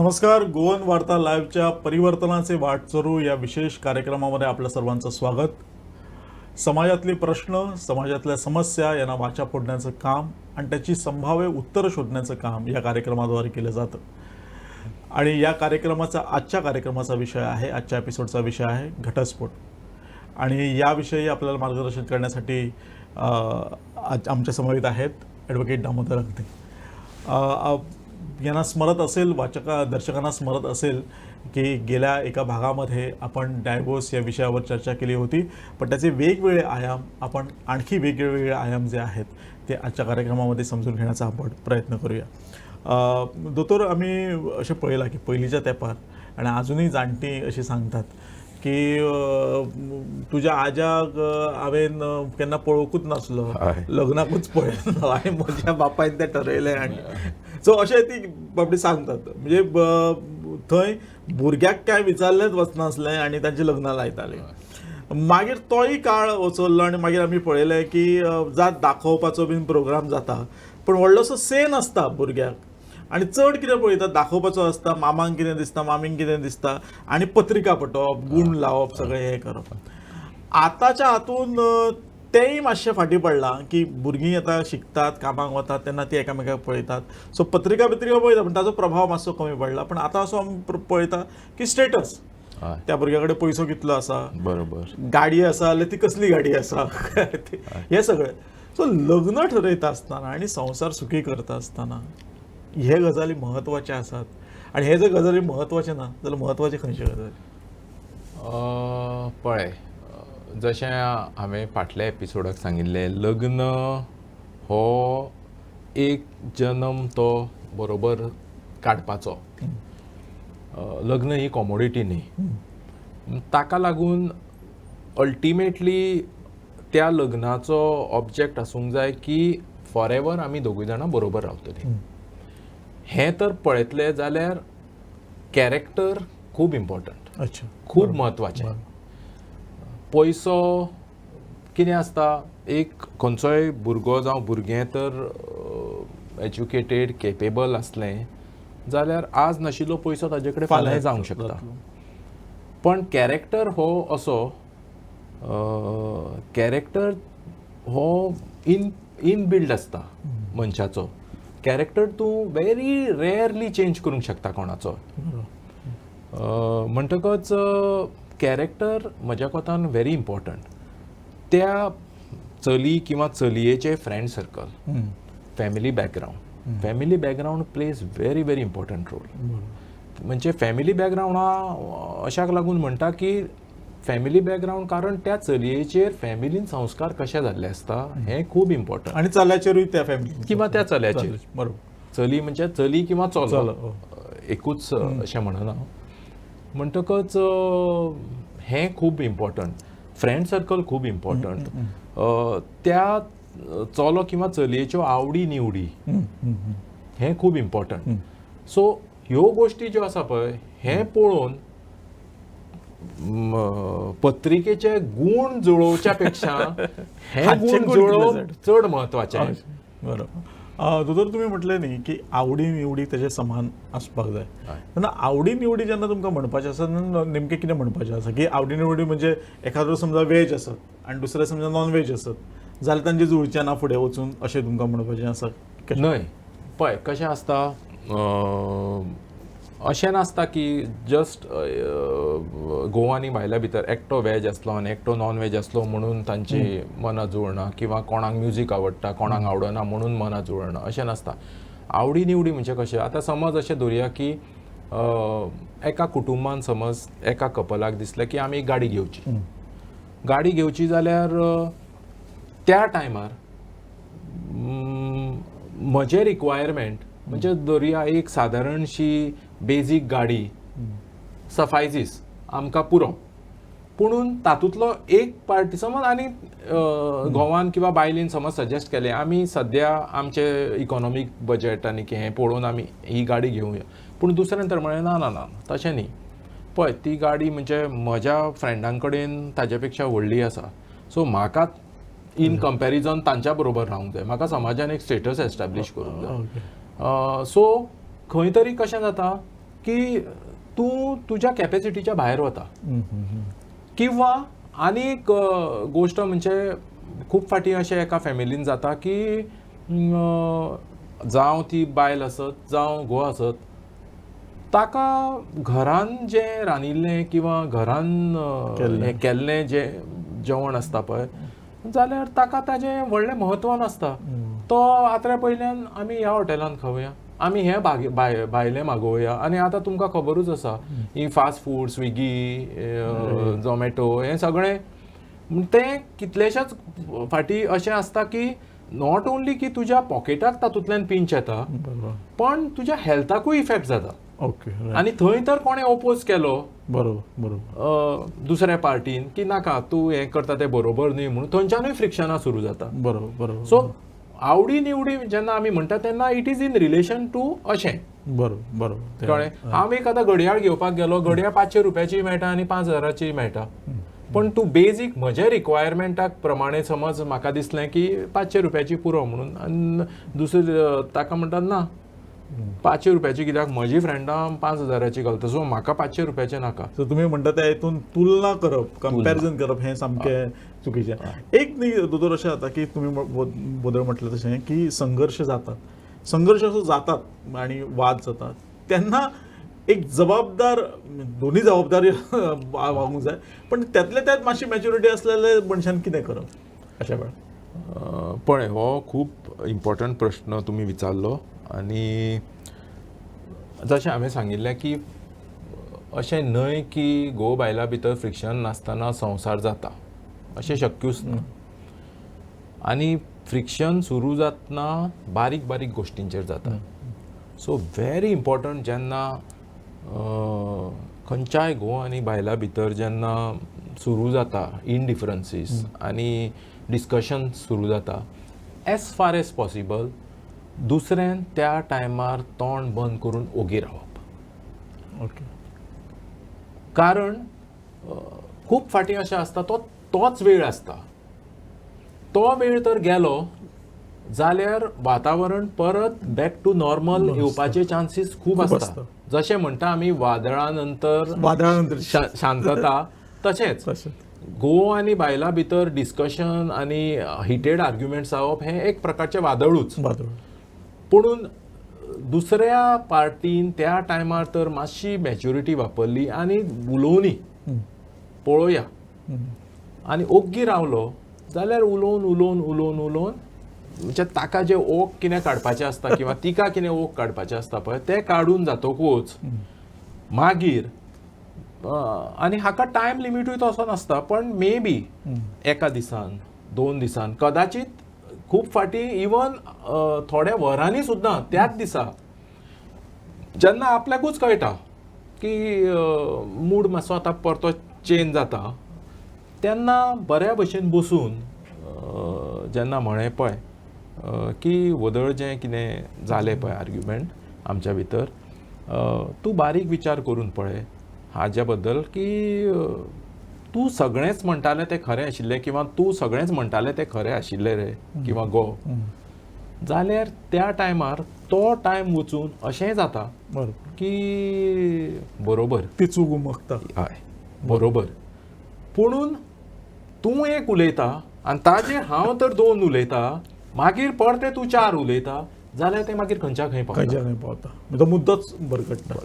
नमस्कार. गोवन वार्ता लाईव्हच्या परिवर्तनाचे वाटसरू या विशेष कार्यक्रमामध्ये आपल्या सर्वांचं स्वागत. समाजातले प्रश्न, समाजातल्या समस्या यांना वाचा फोडण्याचं काम आणि त्याची संभाव्य उत्तरं शोधण्याचं काम या कार्यक्रमाद्वारे केलं जातं. आणि या आजच्या कार्यक्रमाचा विषय आहे, आजच्या एपिसोडचा विषय आहे घटस्फोट. आणि याविषयी आपल्याला मार्गदर्शन करण्यासाठी आमच्या समवेत आहेत ॲडव्होकेट दामोदर अगदी. यांना स्मरत असेल, दर्शकांना स्मरत असेल की गेल्या एका भागामध्ये आपण डायव्होर्स या विषयावर चर्चा केली होती, पण त्याचे वेगवेगळे आयाम, आपण आणखी वेगवेगळे आयाम जे आहेत ते आजच्या कार्यक्रमामध्ये समजून घेण्याचा आपण प्रयत्न करूया. दोतोर, आम्ही असे पळयला की पयलींच्या तेंपार आणि अजूनही जाणटी अशी सांगतात की तुझ्या आज्याक हांवें केन्ना पळोवंकूच नासलो, लग्नाकूच पळयलो आणि म्हज्या बापायन तें ठरयलें. आणि सो अशें ती बाबडी सांगतात. म्हणजे थंय भुरग्याक कांय विचारलेंच वचनासलें आनी तांचें लग्नां लायतालीं. मागीर तोय काळ वचरलो आनी मागीर आमी पळयलें की जात दाखोवपाचो बीन प्रोग्राम जाता, पण व्हडलोसो सेन आसता भुरग्याक. आणि चड कितें पळयतात, दाखोवपाचो आसता, मामांक कितें दिसता, मामींक कितें दिसता, आणि पत्रिका पटोवप, गुण लावप, सगळें हें करप. आतांच्या हातून तेंय मातशें फाटीं पडलां की भुरगीं आतां शिकतात, कामाक वतात तेन्ना ती एकामेकाक पळयतात. सो पत्रिका पळयता, पण ताचो प्रभाव मातसो कमी पडला. पण आतां असो आमी पळयता की स्टेटस, त्या भुरग्या कडेन पयसो कितलो आसा, बरोबर, गाडी आसा जाल्यार ती कसली गाडी आसा, हें सगळें. सो लग्न ठरयता आसतना आनी संवसार सुखी करता आसतना हे गजाली महत्वाचे आसात. आणि हे जर गजाली महत्वाचे ना जाल्यार महत्वाचे खंयचे गजाली? पळय, जशें हांवें फाटल्या एपिसोडाक सांगिल्लें, लग्न हो एक जन्म तो बरोबर काडपाचो. लग्न ही कॉमोडिटी न्ही. ताका लागून अल्टिमेटली त्या लग्नाचो ऑब्जेक्ट आसूंक जाय की फॉर एवर आमी दोगूय जाणां बरोबर रावतलीं. हें तर पळयतलें जाल्यार कॅरेक्टर खूब इम्पॉर्टंट, खूब म्हत्वाचें. पयसो कितें आसता, एक खंयचोय भुरगो जावं भुरगें तर एज्युकेटेड, केपेबल आसलें जाल्यार आज नाशिल्लो पयसो ताजे कडेन फाल्यां जावंक शकता. पण कॅरेक्टर हो असो, कॅरेक्टर हो इनबिल्ड आसता मनशाचो. कॅरेक्टर तूं व्हेरी रेअरली चेंज करूंक शकता कोणाचो. म्हणटकच कॅरेक्टर म्हज्या कोतान व्हेरी इम्पॉर्टंट. त्या चली किंवा चलयेचें friend circle, family background plays very very important role. म्हणजे फॅमिली बॅकग्रावंड अशाक लागून म्हणटा की फॅमिली बॅकग्रावंड, कारण त्या चलयेचेर फॅमिलीन संस्कार कशे जाल्ले आसता हें खूब इम्पॉर्टंट. आणि चल्याचेरूय त्या फॅमिली किंवा त्या चल्याचेर, बरोबर. चली म्हणजे चली किंवा चलो एकूच अशें म्हणना. म्हणटकच हें खूब इम्पॉर्टंट. फ्रेंड सर्कल खूब इम्पॉर्टंट. त्या चलो किंवा चलयेच्यो आवडी निवडी हें खूब इम्पॉर्टंट. सो ह्यो गोश्टी ज्यो आसा पळय, हें पळोवन पत्रिकेचे गुण जुळोवच्या पेक्षा हे गुण जुळोवप चड महत्वाचें. बरोबर. दोतोर, तुम्ही म्हटले न्ही की आवडी निवडी तेजे समान आसपाक जाय. तेन्ना आवडी निवडी जेन्ना तुमकां म्हणपाचें आसा तेन्ना नेमकें कितें म्हणपाचें आसा? की आवडी निवडी म्हणजे एखादो समजा वेज आसत आनी दुसरे समजा नॉन वेज आसत जाल्यार तांचे जुळचें ना फुडें वचून अशें तुमकां म्हणपाचें आसा? न्हय, पळय कशें आसता, अशें नासता की जस्ट गोवानी बायल्या भितर एकटो वेज आसलो आनी एकटो नॉन वेज आसलो म्हणून तांची मनां जुळना, किंवा कोणाक म्युजीक आवडटा कोणाक आवडना म्हणून मनां जुळना, अशें नासता. आवडी निवडी म्हणजे कशें, आतां समज अशें धरुया की एका कुटुंबान समज एका कपलाक दिसलें की आमी गाडी घेवची जाल्यार त्या टायमार म्हजें रिक्वायरमेंट म्हणजे धरुया एक सादारणशी बेजीक गाडी सफायजीस आमकां पुरो. पुणून तातूंतलो एक पार्टी समज आनी गोवान किंवा बायलेन समज सजेस्ट केलें आमी सद्या आमचे इकॉनॉमीक बजेट आनी हें पळोवन आमी ही गाडी घेवया, पूण दुसरें तर म्हळें ना ना ना तशें न्ही. पळय ती गाडी म्हणजे म्हज्या फ्रेंडां कडेन ताजे पेक्षा व्हडली आसा, सो म्हाका इन कंपॅरिजन तांच्या बरोबर रावंक जाय, म्हाका समाजान एक स्टेटस एस्टॅब्लिश करूंक जाय. सो खंय तरी कशें जाता की तूं तुज्या कॅपॅसिटीच्या भायर वता. किंवा आनी एक गोश्ट म्हणजे खूब फाटी अशें एका फॅमिलीन जाता की जावं ती बायल आसत जावं घोव आसत, ताका घरान जें रांदिल्लें किंवा घरान हें केल्लें जें जेवण आसता पळय, जाल्यार ताका ताजें व्हडलें म्हत्व नासता. तो आत्र्या पयल्यान आमी ह्या हॉटेलांत खावया, आमी हे भायलें मागोवया. आनी आतां तुमकां खबरूच आसा ही फास्ट फूड, स्विगी, झोमॅटो, हें सगळें तें कितलेशेच फाटी अशें आसता की नॉट ओन्ली की तुज्या पॉकेटाक तातूंतल्यान पिंच येता, पण तुज्या हेल्थाकूय इफेक्ट जाता. ओके. आनी थंय तर कोणें ओपोज केलो बरोबर दुसऱ्या पार्टीन की नाका तूं हें करता तें बरोबर न्ही म्हणून, थंयच्यानूय फ्रिक्शनां सुरू जाता. बरोबर. सो आवडी निवडी जेन्ना आमी म्हणटा तेन्ना it is in relation to अशें. बरोबर कळ्ळें. हांव एक आतां घडयाळ घेवपाक गेलो, घडयाळ 500 रुपयाची मेळटा आनी 5000ची मेळटा. पण तूं बेजीक म्हज्या रिक्वायरमेंटाक प्रमाणे समज म्हाका दिसलें की 500 रुपयाची पुरो म्हणून, आनी दुसरे ताका म्हणटा ना 500 रुपयाची कित्याक म्हजी फ्रेंडां 5000ची घालता, सो म्हाका 500 रुपयाचे नाका. सो तुमी म्हणटा त्या हितून तुलना करप, कंपॅरिजन करप हें सामकें चुकीचें. एक न्ही दोतोर अशें जाता की तुमी बोदळ म्हटलें तशें की संघर्श असो जातात आनी वाद जातात, तेन्ना एक जबाबदार, दोन्ही जबाबदारी वागूंक जाय, पण त्यातल्या त्यात मातशी मॅच्युरिटी असलेल्या मनशान कितें करप अशा वेळार? पळय, हो खूब इम्पॉर्टंट प्रश्न तुमी विचारलो. आनी जशें हांवें सांगिल्लें की अशें न्हय की घोव बायला भितर फ्रिक्शन नासतना संवसार जाता, अशें शक्यूच ना. आनी फ्रिक्शन सुरू जातना बारीक बारीक गोश्टींचेर जाता. सो व्हेरी इम्पॉर्टंट जेन्ना खंयच्याय घोव आनी बायला भितर जेन्ना सुरू जाता इनडिफरन्सीस आनी डिस्कशन सुरू जाता, एज फार एज पॉसिबल दुसऱ्यान त्या टायमार तोंड बंद करून ओगी रावप. ओके. कारण खूब फाटी अशें आसता तोच वेळ आसता, तो वेळ तर गेलो जाल्यार वातावरण परत बॅक टू नॉर्मल येवपाचे चान्सीस खूब आसता. जशें म्हणटा आमी वादळा नंतर शांतता, तशेंच घोव आनी बायला भितर डिस्कशन आनी हिटेड आर्ग्युमेंट्स जावप हें एक प्रकारचें वादळूच. पुणून दुसऱ्या पार्टीन त्या टायमार तर मातशी मॅच्युरिटी वापरली आनी उलोवनी पळोवया आनी ओग्गी रावलो जाल्यार उलोवन म्हणजे ताका जे ओग कितें काडपाचें आसता किंवा तिका कितें ओग काडपाचें आसता पळय तें काडून जातकूच मागीर, आनी हाका टायम लिमिटूय तसो नासता, पण मे बी एका दिसान 2 दिसान, कदाचित खूब फाटी इवन थोड्या वरांनी सुद्दां त्याच दिसा जेन्ना आपल्याकूच कळटा की मूड मातसो आतां परतो चेंज जाता, तेन्ना बऱ्या भशेन बसून जेन्ना म्हळें पळय की वदळ जें कितें जालें पळय आर्ग्युमेंट आमच्या भितर, तूं बारीक विचार करून पळय हाज्या बद्दल की तूं सगळेंच म्हणटालें तें खरें आशिल्लें किंवा तूं सगळेंच म्हणटालें तें खरें आशिल्लें रे किंवा गो, जाल्यार त्या टायमार तो टायम वचून अशें जाता की बरोबर ती चूक उमगता. हय बरोबर. पुणून तूं एक उलयता आनी ताजेर हांव तर 2 उलयता, मागीर परते तूं 4 उलयता, जाल्यार तें मागीर खंयच्या खंय पावता, तो मुद्दोच भरकटता.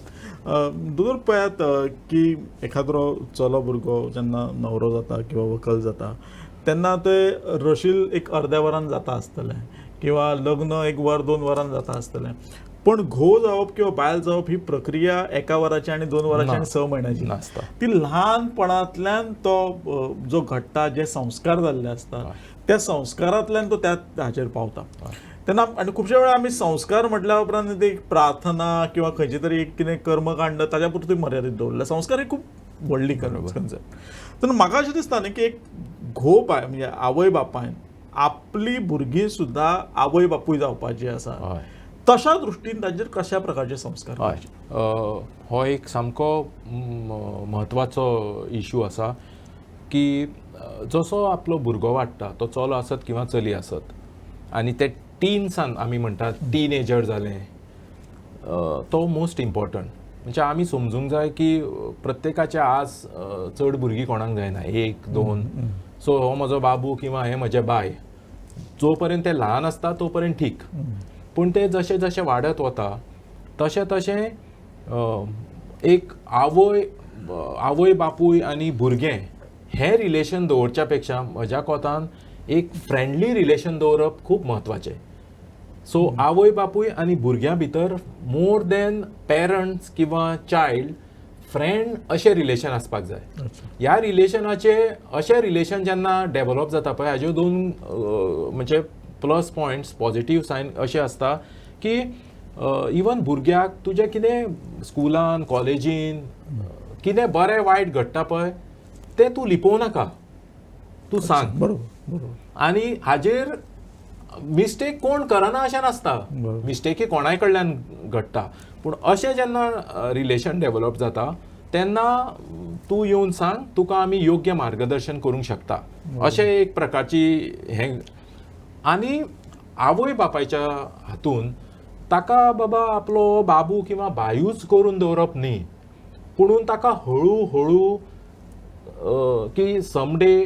दोतोर पळयात की एखादो चलो भुरगो जेन्ना न्हवरो जाता किंवा व्हंकल जाता तेन्ना ते रशील एक अर्द्या वरान जाता आसतलें किंवा लग्न 1 वर 2 वरान जाता आसतलें, पण घोव जावप किंवा बायल जावप ही प्रक्रिया 1 वराची आनी 2 वराची आनी 6 म्हयन्याची नासता. ती ल्हानपणांतल्यान तो जो घडटा, जे संस्कार जाल्ले आसता त्या संस्कारांतल्यान तो त्या हाचेर पावता. तेन्ना आनी खुबशे वेळा आमी संस्कार म्हटल्या उपरांत एक प्रार्थना किंवा खंयची तरी एक कितें कर्मकांड ताच्या पुरती मर्यादीत दवरला. संस्कार ही खूब व्हडली कन्सेप्ट. तेन्ना म्हाका अशें दिसता न्ही की एक घोव बाय म्हणजे आवय बापायन आपली भुरगीं सुद्दां आवय बापूय जावपाची आसा, तशा दृश्टीन ताचेर कशा प्रकारचे संस्कार? हो एक सामको म्हत्वाचो इश्यू आसा की जसो आपलो भुरगो वाडटा, तो चलो आसत किंवा चली आसत, आनी ते टीन्सान आमी म्हणटात टीनेजर जालें, तो मोस्ट इम्पॉर्टंट. म्हणजे आमी समजूंक जाय की प्रत्येकाचे आज चड भुरगीं कोणाक जायना 1 2 सो हो म्हजो बाबू किंवा हे म्हजे बाय जो पर्यंत ते ल्हान आसता तो पर्यंत ठीक पूण ते जशें जशें वाडत वता तशें तशें एक आवय बापूय आनी भुरगें हें रिलेशन दवरच्या पेक्षा म्हज्या कोतान एक फ्रेंडली रिलेशन दवरप खूब म्हत्वाचें. सो आवय बापूय आनी भुरग्यां भितर मोर देन पेरंट्स किंवा चायल्ड फ्रेंड अशें रिलेशन आसपाक जाय. ह्या रिलेशनाचे अशें रिलेशन जेन्ना डेव्हलप जाता पळय हाज्यो दोन म्हणजे प्लस पॉयंट्स पॉझिटिव्ह सायन अशें आसता की इवन भुरग्याक तुजें कितें स्कुलान कॉलेजीन कितें बरें वायट घडटा पळय तें तूं लिपोव नाका, तूं सांग. बरोबर. आनी हाजेर मिस्टेक कोण करना अशें नासता, मिस्टेकी कोणाय कडल्यान घडटा पूण अशें जेन्ना रिलेशन डेव्हलप जाता तेन्ना तूं येवन सांग, तुका आमी योग्य मार्गदर्शन करूंक शकता अशें एक प्रकारची हें. आनी आवय बापायच्या हातून ताका बाबा आपलो बाबू किंवा बायूच करून दवरप न्ही पुणून ताका हळू हळू की समडे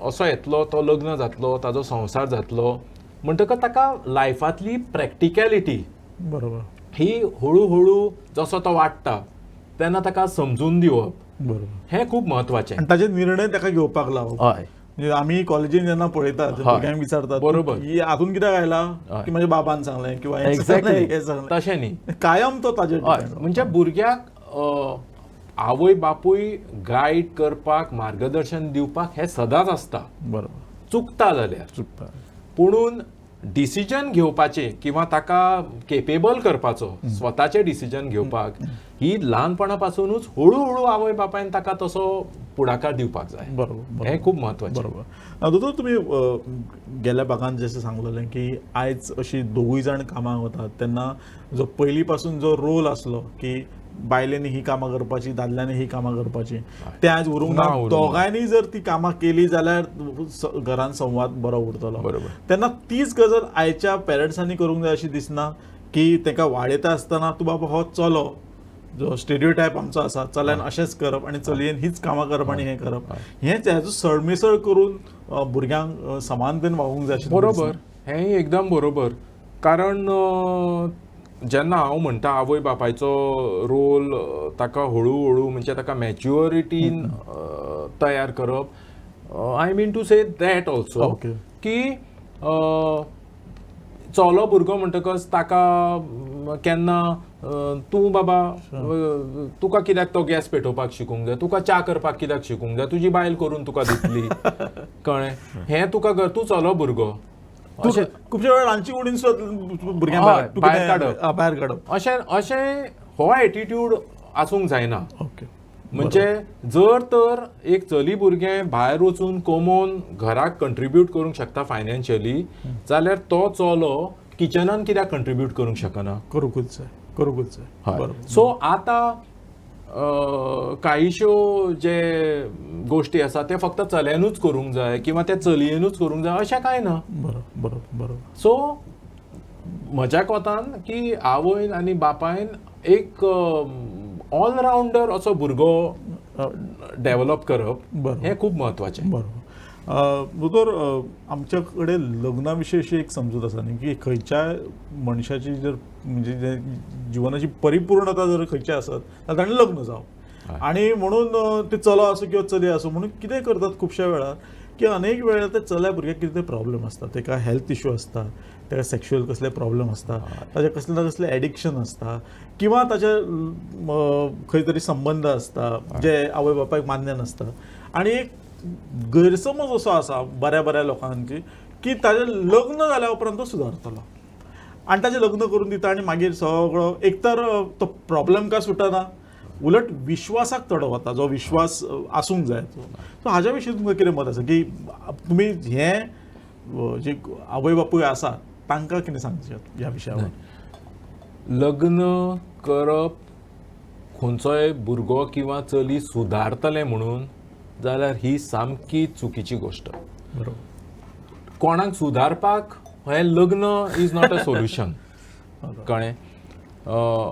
असो येतलो तो लग्न जातलो ताजो संवसार जातलो म्हणटकच ताका लायफांतली प्रॅक्टिकॅलिटी बरोबर ही हळू हळू जसो तो वाडटा तेन्ना ताका समजून दिवप बरोबर हें खूब म्हत्वाचें. आनी ताचे निर्णय ताका घेवपाक लावप. हय म्हणजे आमी कॉलेजीन जेन्ना पळयतात भुरग्यांक विचारतात बरोबर. ही हातून कित्याक आयला की म्हज्या बाबान सांगलें किंवा हें एक्झॅक्टली सांगलें तशें न्ही. कायम तो ताजेर हय depend. म्हणजे भुरग्याक आवय बापूय गायड करपाक मार्गदर्शन दिवपाक हें सदांच आसता बरोबर चुकता जाल्यार. चुकता पुणून डिसिजन घेवपाचें किंवा ताका केपेबल करपाचो स्वताचें डिसिजन घेवपाक ही ल्हानपणा पासूनच हळू हळू आवय बापायन ताका तसो पुढाकार दिवपाक जाय. बरोबर हें खूब म्हत्वाचें. बरोबर. दोतोर तुमी गेल्या भागांत जशें सांगलेलें की आयज अशी दोगूय जाण कामाक वतात तेन्ना जो पयलीं पासून जो रोल आसलो की बायलेनी ही कामां करपाची दादल्यांनी ही कामां करपाची ते आयज उरूंक ना. दोगांयनी जर ती कामां केली जाल्यार घरान संवाद बरो उरतलो. बरोबर. तेन्ना तीच गजाल आयच्या पेरंट्सांनी करूंक जाय अशी दिसना की ताका वाडयता आसतना तूं बाबा हो चलो जो स्टेरियोटायप आमचो आसा चल्यान अशेंच करप आनी चलयेन हीच कामां करप आनी हें करप हेंच हेजो सरमिसळ करून भुरग्यांक समानतेन वागूंक जाय अशें बरोबर. हें एकदम बरोबर. कारण जेन्ना हांव म्हणटा आवय बापायचो रोल ताका हळू हळू म्हणजे ताका मॅच्युरिटीन तयार करप I mean to say that also okay. की चलो भुरगो म्हणटकच ताका केन्ना तूं बाबा तुका कित्याक तो गॅस पेटोवपाक शिकूंक जाय, तुका च्या करपाक कित्याक शिकूंक जाय, तुजी बायल करून तुका दितली कळ्ळें. हें तुका तूं चलो भुरगो खुबशे वेळार रांदची कुडीन सुद्दां भुरग्यांक भायर काडप अशें हो एटिट्यूड आसूंक जायना. ओके. म्हणजे जर तर एक चली भुरगें भायर वचून कमोवन घराक कंट्रिब्यूट करूंक शकता फायनान्शियली जाल्यार तो चलो किचनान कित्याक कंट्रिब्यूट करूंक शकना. करूंकूच जाय. बरोबर. सो आतां काहीश्यो जे गोष्टी आसा ते फक्त चल्यानूच करूंक जाय किंवा त्या चलयेनूच करूंक जाय अशें कांय ना. बरोबर. सो म्हज्या कोतान की आवयन आनी बापायन एक ऑलराउंडर असो भुरगो डेव्हलप करप हें खूब म्हत्वाचें. बरोबर. दोतोर आमच्या कडेन लग्ना विशीं अशी एक समजूत आसा न्ही की खंयच्याय मनशाची जर म्हणजे जिवनाची परिपूर्णता जर खंयची आसत जाल्यार ताणें लग्न जावप. आनी म्हणून ते चलो आसूं किंवा चली आसूं म्हणून कितें करतात खुबश्या वेळार की अनेक वेळार ते चल्या भुरग्याक कितें प्रॉब्लेम आसता, ताका हेल्थ इश्यू आसता, ताका सेक्शुअल कसले प्रॉब्लेम आसता, ताचे कसले ना कसले एडिक्शन आसता किंवा ताचे खंय तरी संबंध आसता जे आवय बापायक मान्य नासता. आनी एक गैरसमज असो आसा बऱ्या लोकांची की ताजें लग्न जाल्या उपरांत तो सुदारतलो आनी ताजें लग्न करून दिता आनी मागीर सगळो एक तर तो प्रॉब्लेम काय सुटना उलट विश्वासाक तडो वता जो विश्वास आसूंक जाय तो. सो हाज्या विशीं तुमकां कितें मत आसा की तुमी हें जे आवय बापूय आसा तांकां कितें सांगचें ह्या विशयावर? लग्न करप खंयचोय भुरगो किंवा चली सुदारतले म्हणून जाल्यार ही सामकी चुकीची गोष्ट. बरोबर. कोणाक सुदारपाक हें लग्न इज नॉट अ सोल्युशन. कळ्ळें.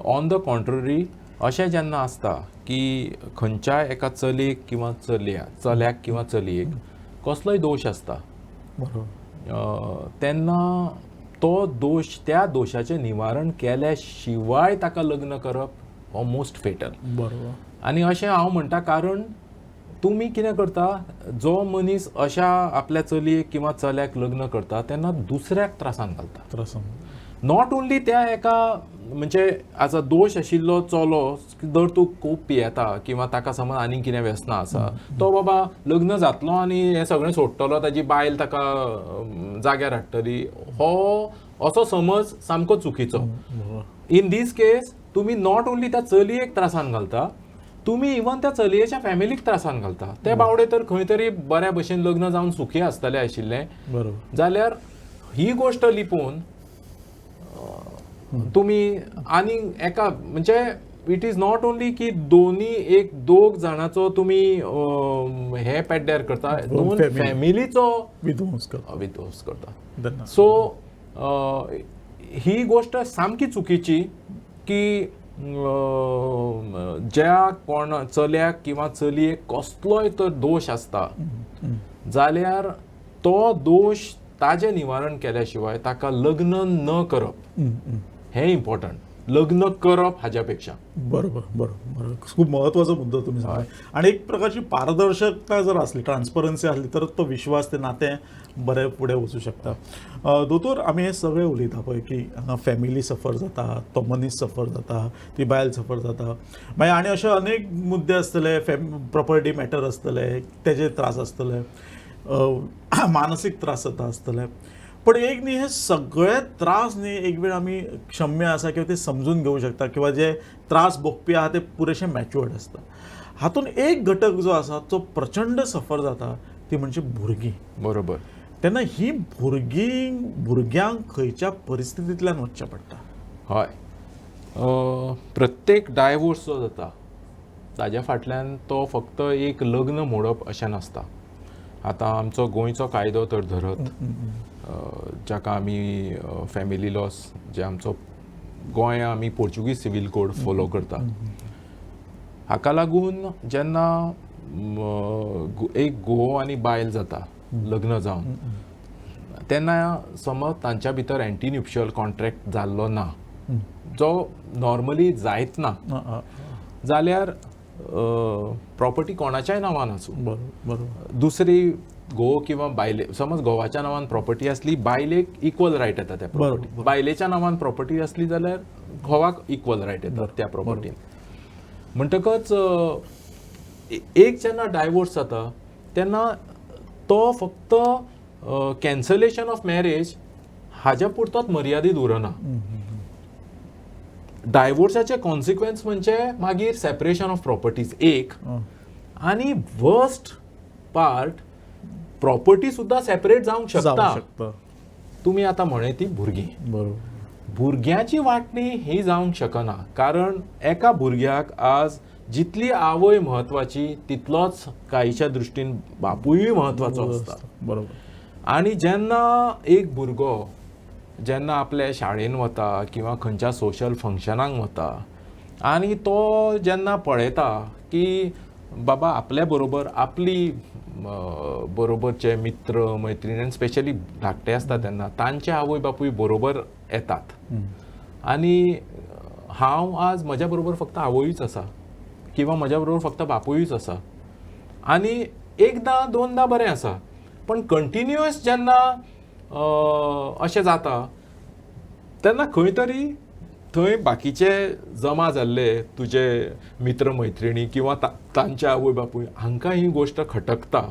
ऑन द कॉन्ट्ररी अशें जेन्ना आसता की खंयच्याय एका चलयेक किंवा चल्याक किंवा चलयेक कसलोय दोश आसता, बरोबर. तेन्ना तो दोश त्या दोशाचें निवारण केल्या शिवाय ताका लग्न करप हो मोस्ट फेटल. बरोबर. आनी अशें हांव म्हणटा, कारण तुमी कितें करता, जो मनीस अशा आपल्या चलयेक किंवा चल्याक लग्न करता तेन्ना दुसऱ्याक त्रासान घालता. त्रासान. नॉट ओन्ली त्या एका म्हणजे आतां दोश आशिल्लो चलो जर तूं खूब पियेता किंवा ताका समज आनीक कितें व्यसनां आसा, तो बाबा लग्न जातलो आनी हें सगळें सोडटलो, ताजी बायल ताका जाग्यार हाडटली, हो असो समज सामको चुकीचो. इन दीस केस तुमी नॉट ओन्ली त्या चलयेक त्रासान घालता, तुमी इवन त्या चलयेच्या फॅमिलीक त्रासान घालता. ते बावडे तर खंय तरी बऱ्या भशेन लग्न जावन सुखी आसतले आशिल्ले, बरोबर. जाल्यार ही गोश्ट लिपोवन तुमी आनी एका म्हणजे इट इज नॉट ओन्ली की एक दोग जाणांचो तुमी हे पेड्ड्यार करता, दोन फॅमिलीचो विध्वंस करता. सो ही गोश्ट सामकी चुकीची की ज्या कोण चल्याक किंवा चलयेक कसलोय तर दोश आसता जाल्यार तो दोश ताजें निवारण केल्या शिवाय ताका लग्न न करप हें इम्पॉर्टंट. लग्न करप हाज्या पेक्षा. बरोबर बरोबर बरोबर. खूप महत्वाचा मुद्दा तुम्ही सांगा. आणि एक प्रकारची पारदर्शकता जर असली, ट्रान्सपरन्सी असली, तर तो विश्वास ते नातें बरें फुडें वचूं शकता. दोतोर, आमी हे सगळें उलयता पळय की हांगा फॅमिली सफर जाता, तो मनीस सफर जाता, ती बायल सफर जाता, मागीर आनी अशे अनेक मुद्दे आसतले, प्रॉपर्टी मॅटर आसतले, तेजे त्रास आसतले, मानसीक त्रास जाता आसतले. पण एक न्ही, हे सगळे त्रास न्ही एक वेळ आमी क्षम्य आसा किंवा ते समजून घेवंक शकता, किंवा जे त्रास भोगपी आहा ते पुरेशे मॅच्युअर्ड आसता. हातून एक घटक जो आसा तो प्रचंड सफर जाता, ती म्हणजे भुरगीं. बरोबर. तेन्ना ही भुरग्यांक खंयच्या परिस्थितींतल्यान वचचें पडटा? हय, प्रत्येक डायवोर्स जो जाता ताज्या फाटल्यान तो फक्त एक लग्न मोडप अशें नासता. आतां आमचो गोंयचो कायदो तर धरत, जाका आमी फॅमिली लॉस, जे आमचो गोंय आमी पोर्चुगीज सिवील कोड फॉलो करता, हाका लागून जेन्ना एक घोव आनी बायल जाता लग्न जावन, तेन्ना समज तांच्या भितर एंटीन्युप्शल कॉन्ट्रॅक्ट जाल्लो ना, जो नॉर्मली जायत ना, जाल्यार प्रॉपर्टी कोणाच्याय नांवान आसूं. बरोबर. दुसरी घोव किंवा बायले, समज घोवाच्या नांवान प्रॉपर्टी आसली, बायलेक इक्वल रायट येता त्या प्रॉपर्टी. बायलेच्या नांवान प्रॉपर्टी आसली जाल्यार घोवाक इक्वल रायट येता त्या प्रॉपर्टीन. म्हणटकच एक जेन्ना डायवोर्स जाता तेन्ना तो फक्त कॅन्सलेशन ऑफ मॅरेज हाज्या पुरतोच मर्यादीत उरना. डायवोर्साचे कॉन्सिक्वेन्स म्हणजे मागीर सेपरेशन ऑफ प्रॉपर्टीज एक, आनी वर्स्ट पार्ट प्रॉपर्टी सुद्धा सेपरेट जावंक शकता. तुम्ही आता म्हणे ती भुरगीं. बरोबर. भुरग्याची वांटणी ही जावंक शकना, कारण एका भुरग्याक आज जितली आवय महत्वाची तितलोच कांयच्या दृश्टीन बापूय महत्वाचो आसता. बरोबर. आनी जेन्ना एक भुरगो जेन्ना आपल्या शाळेन वता किंवा खंयच्या सोशल फंक्शनाक वता, आनी तो जेन्ना पळयता की बाबा आपल्या बरोबर आपली बरोबरचे मित्र मैत्रिणी, स्पेशली धाकटे आसता तेन्ना तांचे आवय बापूय बरोबर येतात, आनी हांव आज म्हज्या बरोबर फक्त आवयूच आसा किंवा म्हज्या बरोबर फक्त बापूयच आसा, आनी एकदां दोनदां बरें आसा, पण कंटिन्युअस जेन्ना अशें जाता तेन्ना खंय तरी थंय बाकीचे जमा जाल्ले तुजे मित्र मैत्रिणी किंवा तांचे आवय बापूय हांकां ही गोश्ट खटकता,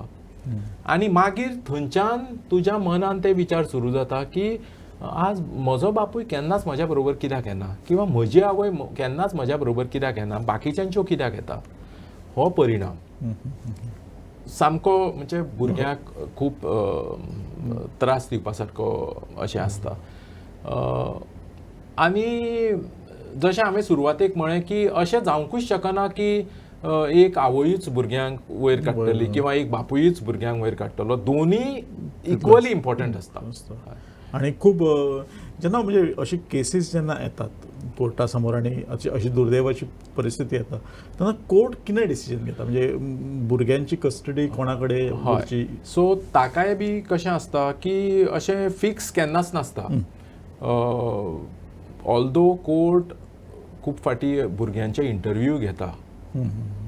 आनी मागीर थंयच्यान तुज्या मनान ते विचार सुरू जाता की आज म्हजो बापूय केन्नाच म्हज्या बरोबर कित्याक येना, किंवा म्हजी आवय केन्नाच म्हज्या बरोबर कित्याक येना, बाकीच्यांच्यो कित्याक येता. हो परिणाम सामको म्हणजे भुरग्याक खूब त्रास दिवपा सारको अशें आसता. आनी जशें हांवें सुरवातेक म्हळें की अशें जावंकूच शकना की एक आवयूच भुरग्यांक वयर काडटली किंवा एक बापूयच भुरग्यांक वयर काडटलो. दोनी इक्वली इम्पॉर्टंट आसता. आणि खूप जेन्ना म्हणजे अशी केसीस जेन्ना येतात कोर्टा समोर आणि अशी दुर्दैवाची परिस्थिती येता तेन्ना कोर्ट कितें डिसिजन घेता म्हणजे भुरग्यांची कस्टडी कोणाकडे हय सो ताकाय बी कशें आसता की अशें फिक्स केन्नाच नासता ऑल्दो कोर्ट खूब फाटी भुरग्यांचे इंटरव्यू घेता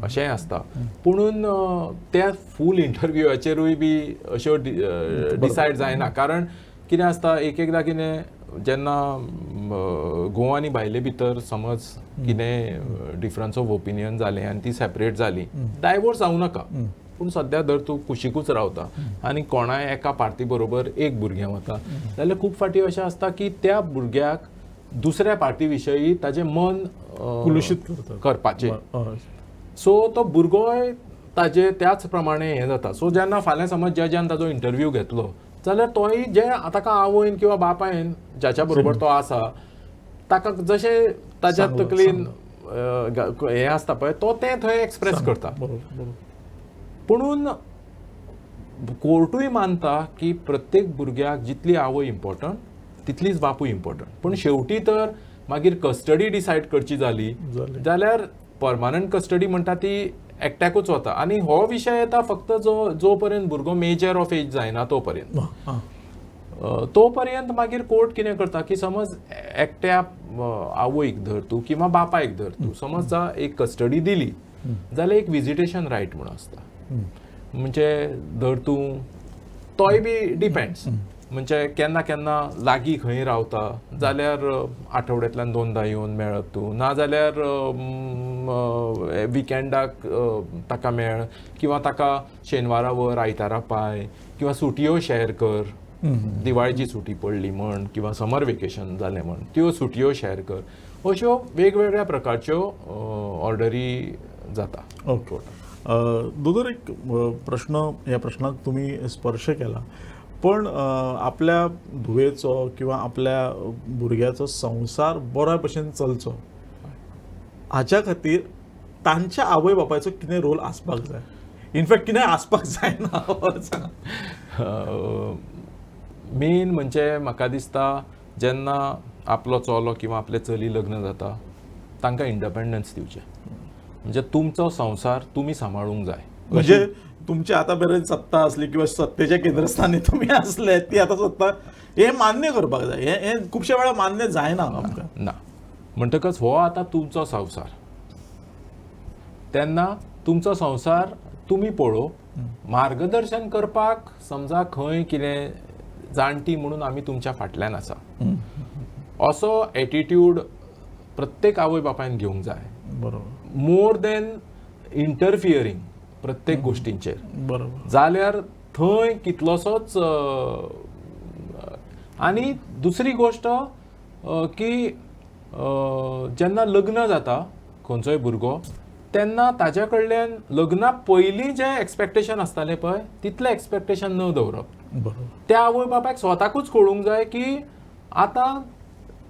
अशेंय आसता पुणून त्या फूल इंटरव्यूचेरूय बी अश्यो डिसायड जायना कारण कितें आसता एकदां कितें जेन्ना घोव आनी बायले भितर समज कितें डिफरन्स ऑफ ओपिनियन जालें आनी ती सेपरेट जाली डायवोर्स जावं नाका पूण सद्या धर तूं कुशीकूच रावता आनी कोणाय एका पार्टी बरोबर एक भुरगें वता जाल्यार खूब फाटी अशें आसता की त्या भुरग्याक दुसऱ्या पार्टी विशयी ताजें मन कुलुशीत करपाचें सो तो भुरगोय ताजे त्याच प्रमाणे हें जाता सो जेन्ना फाल्यां समज जजान ताजो इंटरव्यू घेतलो जाल्यार तोय जे ताका आवयन किंवा बापायन जाच्या बरोबर तो आसा ताका जशें ताज्या तकलेन हें आसता पळय तो तें थंय एक्सप्रेस करता पुणून कोर्टूय मानता की प्रत्येक भुरग्याक जितली आवय इम्पॉर्टंट तितलीच बापूय इम्पॉर्टंट पूण शेवटी तर मागीर कस्टडी डिसायड करची जाली जाल्यार परमनंट कस्टडी म्हणटा ती एकट्याकूच वता आनी हो विशय येता फक्त जो पर्यंत भुरगो मेजर ऑफ एज जायना तो पर्यंत मागीर कोर्ट कितें करता की समज एकट्या आवयक धर तूं किंवा बापायक धर तूं समज एक कस्टडी दिली जाल्यार एक विजिटेशन रायट म्हणून आसता म्हणजे धर तूं तोय बी डिपेंड्स म्हणजे केन्ना केन्ना लागीं खंय रावता जाल्यार आठवड्यांतल्यान 2दा येवन मेळत तूं नाजाल्यार विकेंडाक ताका मेळ किंवा ताका शेनवारा वर आयतारा पाय किंवा सुटयो शेअर कर दिवाळीची सुटी पडली म्हण किंवा समर वेकेशन जालें म्हण त्यो सुटयो शेअर कर अश्यो वेगवेगळ्या प्रकारच्यो ऑर्डरी जाता ओके दोदोर एक प्रश्न ह्या प्रश्नाक तुम्ही स्पर्श केला पण आपल्या धुवेचो किंवा आपल्या भुरग्याचो संसार बऱ्या भशेन चलचो हाच्या खातीर तांच्या आवय बापायचो कितें रोल आसपाक जाय इनफॅक्ट कितें आसपाक जायना मेन म्हणजे म्हाका दिसता जेन्ना आपलो चलो किंवा आपले चली लग्न जाता तांकां इंडिपेंडन्स दिवचें म्हणजे तुमचो संसार तुमी सांबाळूंक जाय म्हणजे तुमची आता बरेच सत्ता असली किंवा सत्तेच्या केंद्रस्थानी तुम्ही असले ती आता सत्ता हे मान्य करपाक जाय हे खुबशे वेळा मान्य जायना आमकां ना म्हणटकच हो आता तुमचो संसार तेन्ना तुमचो संसार तुमी पळोव मार्गदर्शन करपाक समजा खंय कितें जाणटी म्हणून आमी तुमच्या फाटल्यान आसा असो एटिट्यूड प्रत्येक आवय बापायन घेवंक जाय बरोबर मोर देन इंटरफियरिंग प्रत्येक गोष्टींचेर बरोबर जाल्यार थंय कितलोसोच आनी दुसरी गोष्ट की जेन्ना लग्न जाता खंयचोय भुरगो तेन्ना ताज्या कडल्यान लग्ना पयलीं जे एक्सपेक्टेशन आसताले पळय तितले एक्सपेक्टेशन न दवरप बरोबर त्या आवय बापायक स्वताकूच कळूंक जाय की आतां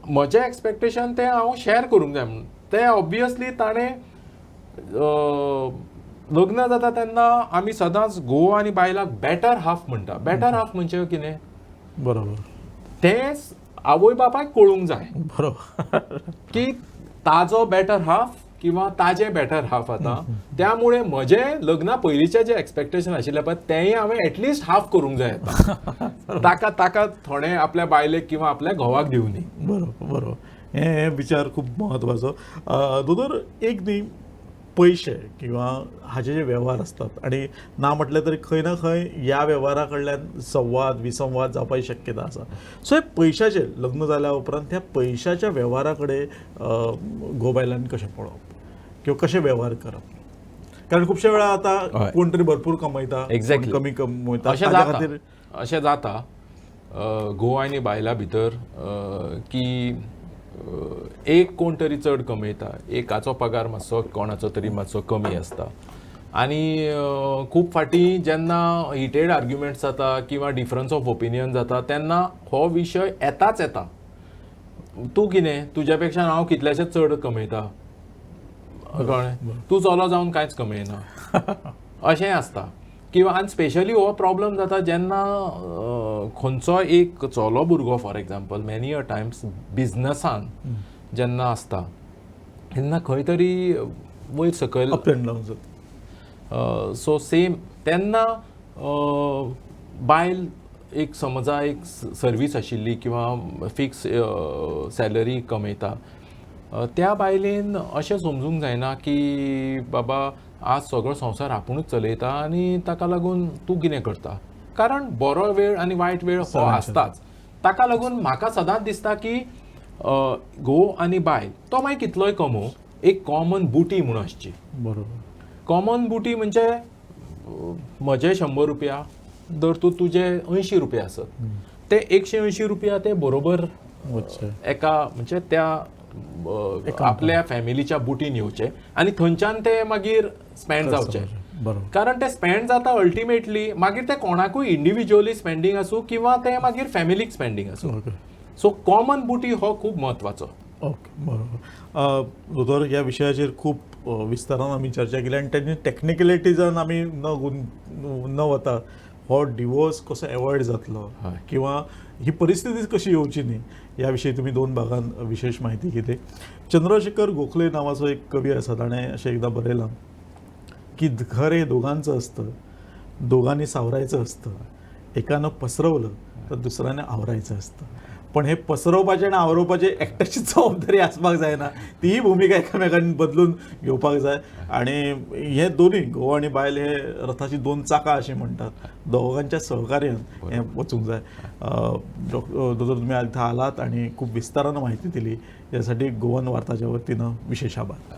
म्हजें एक्सपेक्टेशन तें हांव शेअर करूंक जाय म्हणून ते ऑब्वियसली ताणें लग्न जाता तेन्ना आमी सदांच घोव आनी बायलाक बेटर हाफ म्हणटा बेटर हाफ म्हणजे कितें बरोबर तें आवय बापायक कळूंक जाय बरोबर की ताजो बेटर हाफ किंवा ताजे बेटर हाफ आतां त्यामुळे म्हजें लग्ना पयलींचे जे एक्सपेक्टेशन आशिल्ले पळय तेंय हांवें एटलिस्ट हाफ करूंक जाय आतां ताका थोडें आपल्या बायलेक किंवा आपल्या घोवाक दिवनी बरोबर बरोबर हे विचार खूब म्हत्वाचो दोदोर एक न्ही पैसे किंवा हाचे जे व्यवहार असतात आणि ना म्हटलें तरी खंय ना खंय ह्या व्यवहारा कडल्यान संवाद विसंवाद जावपाची शक्यता आसा सो हे पयशाचे लग्न जाल्या उपरांत त्या पयशाच्या व्यवहारा कडेन घोव बायलांनी कशें पळोवप किंवा कशें व्यवहार करप कारण खुबशे वेळा आतां कोण तरी भरपूर कमयता एक्झॅक्टली कमी कमयता अशें जाता घोव आनी बायला भितर की एक कोण तरी चड कमयता एकाचो पगार मातसो कोणाचो तरी मातसो कमी आसता आनी खूब फाटी जेन्ना हिटेड आर्ग्युमेंट्स जाता किंवा डिफरन्स ऑफ ओपिनियन जाता तेन्ना हो विशय येताच येता तूं कितें तुज्या पेक्षा हांव कितलेशेच चड कमयता कळ्ळें तूं चलो जावन कांयच कमयना अशें आसता किंवा आनी स्पेशली हो प्रॉब्लम जाता जेन्ना खंयचो एक चलो भुरगो for example many a times बिझनसान जेन्ना आसता तेन्ना खंय तरी वयर सकयल अप एंड डाऊन जाता. सो सेम तेन्ना बायल एक समजा एक सर्वीस आशिल्ली किंवा फिक्स सॅलरी कमयता, त्या बायलेन अशें समजूंक जायना की बाबा आज सगळो संवसार आपुणूच चलयता आनी ताका लागून तूं कितें करता. कारण बरो वेळ आनी वायट वेळ हो आसताच. ताका लागून म्हाका सदांच दिसता की घोव आनी बायल तो मागीर कितलोय कमोव, एक कॉमन बुटी म्हणून आसची. बरोबर. कॉमन बुटी म्हणजे म्हजे 100 रुपया दर तूं तुजे 80 रुपया आसत, ते 180 रुपया ते बरोबर वचचे. एका म्हणजे त्या आपल्या फॅमिलीच्या बुटीन येवचे आनी थंयच्यान ते मागीर स्पेंड जावचे. बरोबर. कारण ते स्पेंड जाता अल्टिमेटली मागीर ते कोणाकूय इंडिव्हिज्युअली स्पेंडींग आसूं किंवा ते मागीर फॅमिलीक स्पेंडींग आसूं. ओके. सो कॉमन बुटी हो खूब म्हत्वाचो. ओके, बरोबर. दोतोर, ह्या विशयाचेर खूब विस्तारान आमी चर्चा केली आनी त्यांनी टेक्निकलिटीजान आमी न वता हो डिवोर्स कसो एवॉयड जातलो हय. किंवा ही परिस्थिती कशी येवची न्ही ह्या विशयी तुमी 2 भागांत विशेष म्हायती दिली. चंद्रशेखर गोखले नावाचो एक कवी आसा, ताणें अशें एकदां बरयलां की घर हे दोघांचं असतं, दोघांनी सावरायचं असतं, एकानं पसरवलं तर दुसऱ्याने आवरायचं असतं. पण हे पसरवपाचे आणि आवरवपाचे एकट्याची जबाबदारी आसपाक जायना, तीही भूमिका एकामेकांनी बदलून घेवपाक जाय. आणि हे दोन्ही घोव आणि बायल हे रथाची 2 चाकां अशी म्हणटात, दोघांच्या सहकार्यान हें वचूंक जाय. दोतोर, तुम्ही इथं आलात आणि खूप विस्तारानं माहिती दिली, यासाठी गोवन वार्ताच्या वतीनं विशेष आभार.